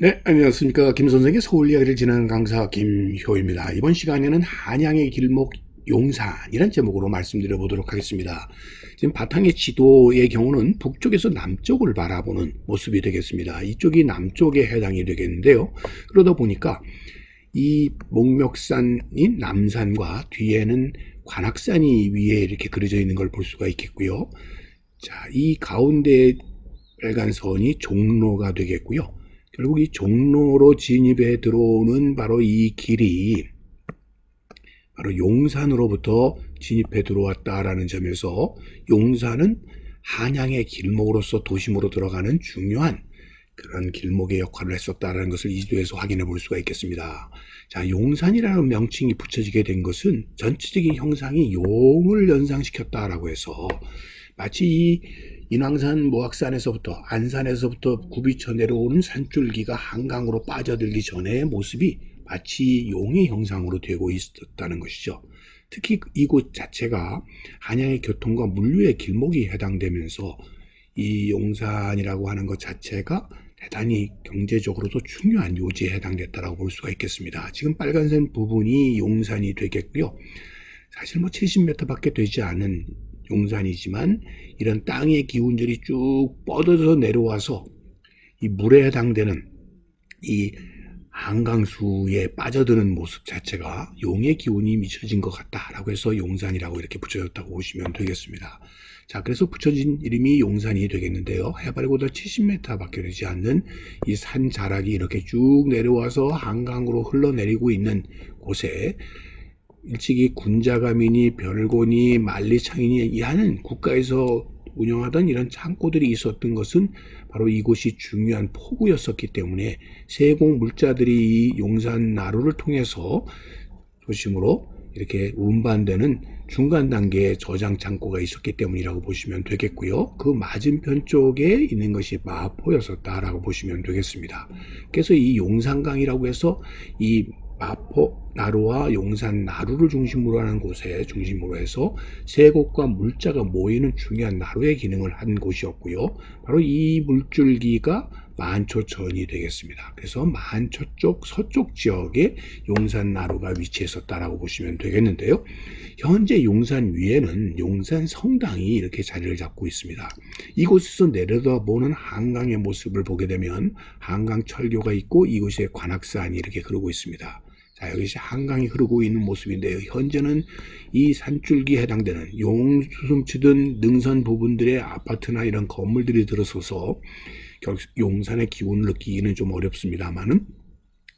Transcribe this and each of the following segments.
네, 안녕하십니까. 김 선생의 서울 이야기를 진행하는 강사 김효입니다. 이번 시간에는 한양의 길목 용산이라는 제목으로 말씀드려 보도록 하겠습니다. 지금 바탕의 지도의 경우는 북쪽에서 남쪽을 바라보는 모습이 되겠습니다. 이쪽이 남쪽에 해당이 되겠는데요. 그러다 보니까 이 목멱산인 남산과 뒤에는 관악산이 위에 이렇게 그려져 있는 걸 볼 수가 있겠고요. 자, 이 가운데 빨간 선이 종로가 되겠고요. 결국 이 종로로 진입해 들어오는 바로 이 길이 바로 용산으로부터 진입해 들어왔다라는 점에서 용산은 한양의 길목으로서 도심으로 들어가는 중요한 그런 길목의 역할을 했었다라는 것을 이 지도에서 확인해 볼 수가 있겠습니다. 자, 용산이라는 명칭이 붙여지게 된 것은 전체적인 형상이 용을 연상시켰다라고 해서 마치 이 인왕산 모악산에서부터 안산에서부터 굽이쳐 내려오는 산줄기가 한강으로 빠져들기 전의 모습이 마치 용의 형상으로 되고 있었다는 것이죠. 특히 이곳 자체가 한양의 교통과 물류의 길목이 해당되면서 이 용산이라고 하는 것 자체가 대단히 경제적으로도 중요한 요지에 해당됐다고 볼 수가 있겠습니다. 지금 빨간색 부분이 용산이 되겠고요. 사실 뭐 70m밖에 되지 않은 용산이지만 이런 땅의 기운들이 쭉 뻗어서 내려와서 이 물에 해당되는 이 한강수에 빠져드는 모습 자체가 용의 기운이 미쳐진 것 같다라고 해서 용산이라고 이렇게 붙여졌다고 보시면 되겠습니다. 자, 그래서 붙여진 이름이 용산이 되겠는데요. 해발보다 70m밖에 되지 않는 이 산 자락이 이렇게 쭉 내려와서 한강으로 흘러내리고 있는 곳에 일찍이 군자가민이 별곤이 만리창인이 하는 국가에서 운영하던 이런 창고들이 있었던 것은 바로 이곳이 중요한 포구였었기 때문에 세공 물자들이 이 용산 나루를 통해서 도심으로 이렇게 운반되는 중간 단계의 저장 창고가 있었기 때문이라고 보시면 되겠고요. 그 맞은편 쪽에 있는 것이 마포였었다라고 보시면 되겠습니다. 그래서 이 용산강이라고 해서 이 마포 나루와 용산 나루를 중심으로 하는 곳에 중심으로 해서 세곡과 물자가 모이는 중요한 나루의 기능을 한 곳이었고요. 바로 이 물줄기가 만초천이 되겠습니다. 그래서 만초 쪽 서쪽 지역에 용산 나루가 위치했었다라고 보시면 되겠는데요. 현재 용산 위에는 용산 성당이 이렇게 자리를 잡고 있습니다. 이곳에서 내려다보는 한강의 모습을 보게 되면 한강 철교가 있고 이곳에 관악산이 이렇게 흐르고 있습니다. 자, 여기서 한강이 흐르고 있는 모습인데요. 현재는 이 산줄기에 해당되는 용수숨치던 능선 부분들의 아파트나 이런 건물들이 들어서서 용산의 기운을 느끼기는 좀 어렵습니다만은,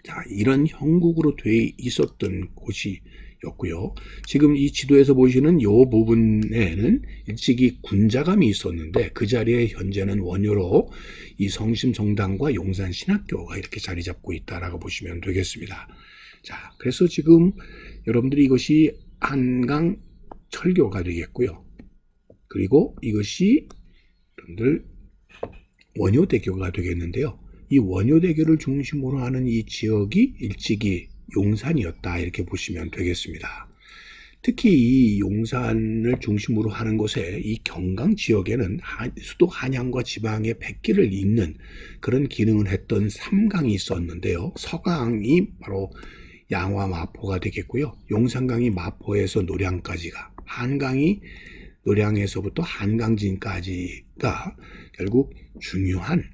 자, 이런 형국으로 돼 있었던 곳이었고요. 지금 이 지도에서 보시는 이 부분에는 일찍이 군자감이 있었는데 그 자리에 현재는 원효로 이 성심성당과 용산신학교가 이렇게 자리 잡고 있다라고 보시면 되겠습니다. 자, 그래서 지금 여러분들이 이것이 한강 철교가 되겠고요. 그리고 이것이 여러분들 원효대교가 되겠는데요. 이 원효대교를 중심으로 하는 이 지역이 일찍이 용산이었다 이렇게 보시면 되겠습니다. 특히 이 용산을 중심으로 하는 곳에 이 경강 지역에는 수도 한양과 지방의 백기를 잇는 그런 기능을 했던 삼강이 있었는데요. 서강이 바로 양화 마포가 되겠고요. 용산강이 마포에서 노량까지가, 한강이 노량에서부터 한강진까지가 결국 중요한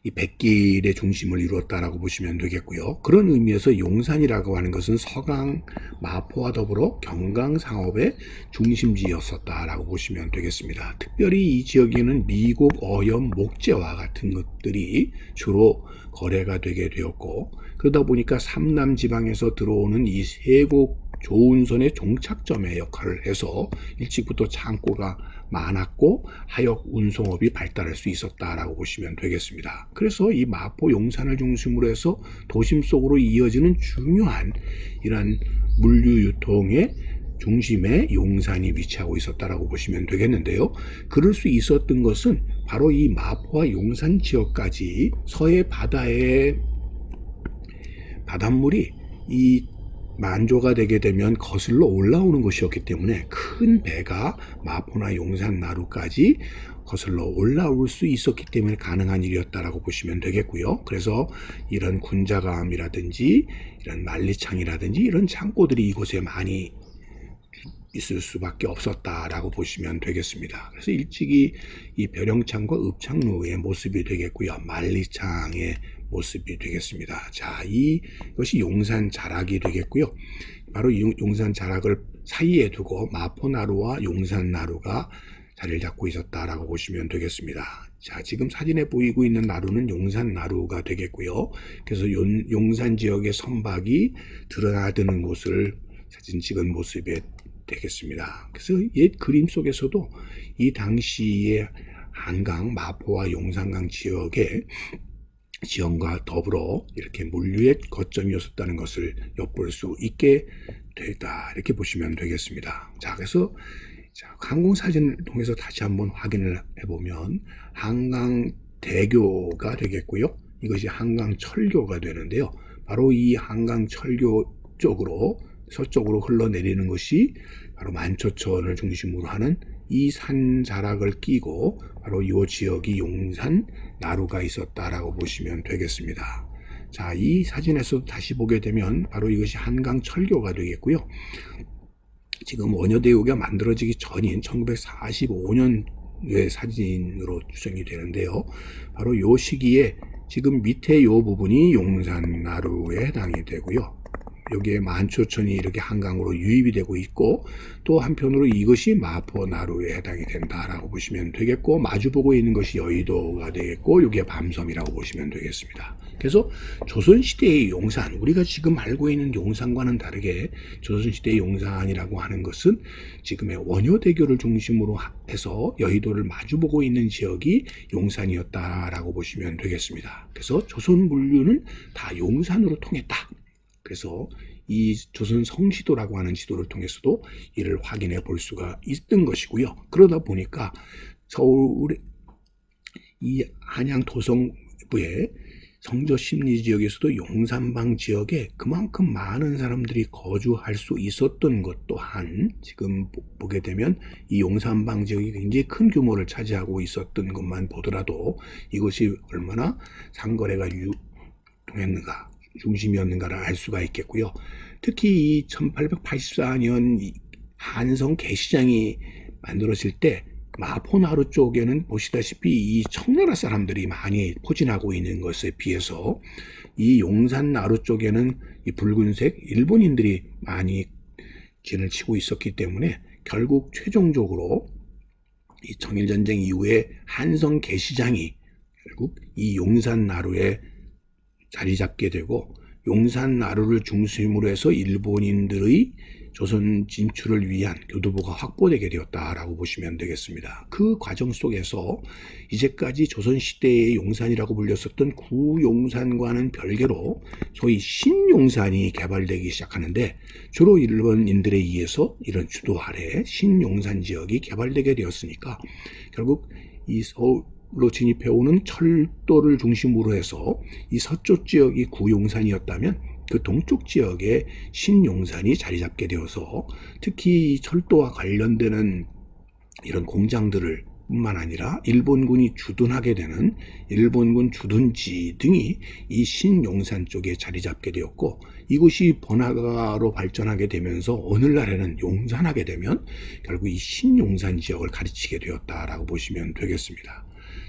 이 백길의 중심을 이루었다라고 보시면 되겠고요. 그런 의미에서 용산이라고 하는 것은 서강, 마포와 더불어 경강 상업의 중심지였었다라고 보시면 되겠습니다. 특별히 이 지역에는 미국, 어염, 목재와 같은 것들이 주로 거래가 되게 되었고, 그러다 보니까 삼남 지방에서 들어오는 이 세곡 조운선의 종착점의 역할을 해서 일찍부터 창고가 많았고 하역 운송업이 발달할 수 있었다라고 보시면 되겠습니다. 그래서 이 마포 용산을 중심으로 해서 도심 속으로 이어지는 중요한 이러한 물류 유통의 중심에 용산이 위치하고 있었다라고 보시면 되겠는데요. 그럴 수 있었던 것은 바로 이 마포와 용산 지역까지 서해 바다의 바닷물이 이 만조가 되게 되면 거슬러 올라오는 것이었기 때문에 큰 배가 마포나 용산 나루까지 거슬러 올라올 수 있었기 때문에 가능한 일이었다라고 보시면 되겠고요. 그래서 이런 군자감이라든지 이런 만리창이라든지 이런 창고들이 이곳에 많이 있을 수밖에 없었다라고 보시면 되겠습니다. 그래서 일찍이 이 벼령창과 읍창루의 모습이 되겠고요. 만리창의 모습이 되겠습니다. 자, 이것이 용산 자락이 되겠고요. 바로 이 용산 자락을 사이에 두고 마포나루와 용산나루가 자리를 잡고 있었다라고 보시면 되겠습니다. 자, 지금 사진에 보이고 있는 나루는 용산나루가 되겠고요. 그래서 용산 지역의 선박이 드러나드는 곳을 사진 찍은 모습에 되겠습니다. 그래서 옛 그림 속에서도 이 당시의 한강, 마포와 용산강 지역의 지형과 더불어 이렇게 물류의 거점이었다는 것을 엿볼 수 있게 됐다, 이렇게 보시면 되겠습니다. 자, 그래서 항공 사진을 통해서 다시 한번 확인을 해보면 한강대교가 되겠고요. 이것이 한강철교가 되는데요. 바로 이 한강철교 쪽으로 서쪽으로 흘러내리는 것이 바로 만초천을 중심으로 하는 이 산 자락을 끼고 바로 이 지역이 용산 나루가 있었다라고 보시면 되겠습니다. 자, 이 사진에서 다시 보게 되면 바로 이것이 한강철교가 되겠고요. 지금 원효대교가 만들어지기 전인 1945년의 사진으로 추정이 되는데요. 바로 이 시기에 지금 밑에 이 부분이 용산 나루에 해당이 되고요. 여기에 만초천이 이렇게 한강으로 유입이 되고 있고, 또 한편으로 이것이 마포나루에 해당이 된다라고 보시면 되겠고, 마주보고 있는 것이 여의도가 되겠고, 여기에 밤섬이라고 보시면 되겠습니다. 그래서 조선시대의 용산, 우리가 지금 알고 있는 용산과는 다르게 조선시대의 용산이라고 하는 것은 지금의 원효대교를 중심으로 해서 여의도를 마주보고 있는 지역이 용산이었다라고 보시면 되겠습니다. 그래서 조선 물류는 다 용산으로 통했다. 그래서 이 조선 성시도라고 하는 지도를 통해서도 이를 확인해 볼 수가 있던 것이고요. 그러다 보니까 서울 이 한양 도성부의 성저 심리 지역에서도 용산방 지역에 그만큼 많은 사람들이 거주할 수 있었던 것 또한 지금 보게 되면 이 용산방 지역이 굉장히 큰 규모를 차지하고 있었던 것만 보더라도 이것이 얼마나 상거래가 유통했는가, 중심이었는가를 알 수가 있겠고요. 특히 이 1884년 한성 개시장이 만들어질 때 마포나루 쪽에는 보시다시피 이 청나라 사람들이 많이 포진하고 있는 것에 비해서 이 용산나루 쪽에는 이 붉은색 일본인들이 많이 진을 치고 있었기 때문에 결국 최종적으로 이 청일전쟁 이후에 한성 개시장이 결국 이 용산나루에 자리 잡게 되고, 용산나루를 중심으로 해서 일본인들의 조선 진출을 위한 교두보가 확보되게 되었다라고 보시면 되겠습니다. 그 과정 속에서 이제까지 조선시대의 용산이라고 불렸었던 구용산과는 별개로 소위 신용산이 개발되기 시작하는데, 주로 일본인들에 의해서 이런 주도 아래 신용산 지역이 개발되게 되었으니까 결국 이 서울로 진입해오는 철도를 중심으로 해서 이 서쪽 지역이 구용산이었다면 그 동쪽 지역에 신용산이 자리 잡게 되어서 특히 철도와 관련되는 이런 공장들을 뿐만 아니라 일본군이 주둔하게 되는 일본군 주둔지 등이 이 신용산 쪽에 자리 잡게 되었고, 이곳이 번화가로 발전하게 되면서 오늘날에는 용산하게 되면 결국 이 신용산 지역을 가리치게 되었다라고 보시면 되겠습니다.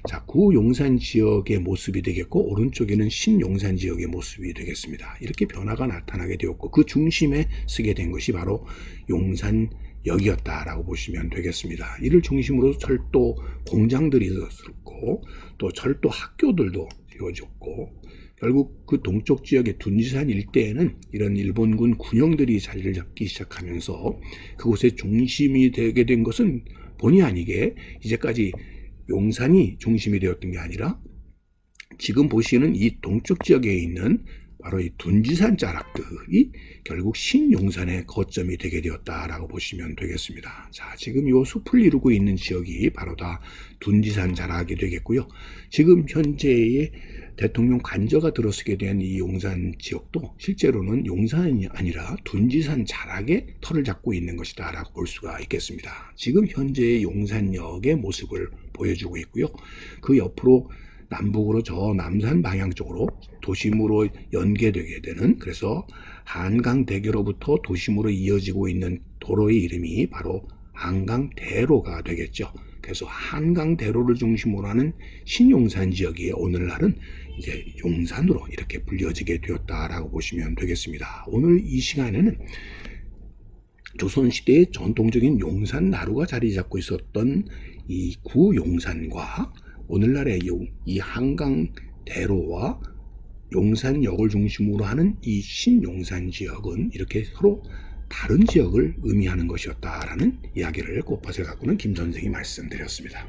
자, 구용산 지역의 모습이 되겠고, 오른쪽에는 신용산 지역의 모습이 되겠습니다. 이렇게 변화가 나타나게 되었고, 그 중심에 서게 된 것이 바로 용산역이었다라고 보시면 되겠습니다. 이를 중심으로 철도 공장들이 있었고, 또 철도 학교들도 지어졌고, 결국 그 동쪽 지역의 둔지산 일대에는 이런 일본군 군영들이 자리를 잡기 시작하면서 그곳의 중심이 되게 된 것은 본의 아니게 이제까지 용산이 중심이 되었던 게 아니라 지금 보시는 이 동쪽 지역에 있는 바로 이 둔지산 자락들이 결국 신용산의 거점이 되게 되었다라고 보시면 되겠습니다. 자, 지금 이 숲을 이루고 있는 지역이 바로 다 둔지산 자락이 되겠고요. 지금 현재의 대통령 관저가 들어서게 된 이 용산 지역도 실제로는 용산이 아니라 둔지산 자락에 터를 잡고 있는 것이다 라고 볼 수가 있겠습니다. 지금 현재의 용산역의 모습을 보여주고 있고요. 그 옆으로 남북으로 저 남산 방향 쪽으로 도심으로 연계되게 되는, 그래서 한강대교로부터 도심으로 이어지고 있는 도로의 이름이 바로 한강대로가 되겠죠. 그래서 한강대로를 중심으로 하는 신용산 지역이 오늘날은 이제 용산으로 이렇게 불려지게 되었다라고 보시면 되겠습니다. 오늘 이 시간에는 조선시대의 전통적인 용산 나루가 자리 잡고 있었던 이 구용산과 오늘날의 이 한강대로와 용산역을 중심으로 하는 이 신용산 지역은 이렇게 서로 다른 지역을 의미하는 것이었다라는 이야기를 꽃밭에 가꾸는 김 선생이 말씀드렸습니다.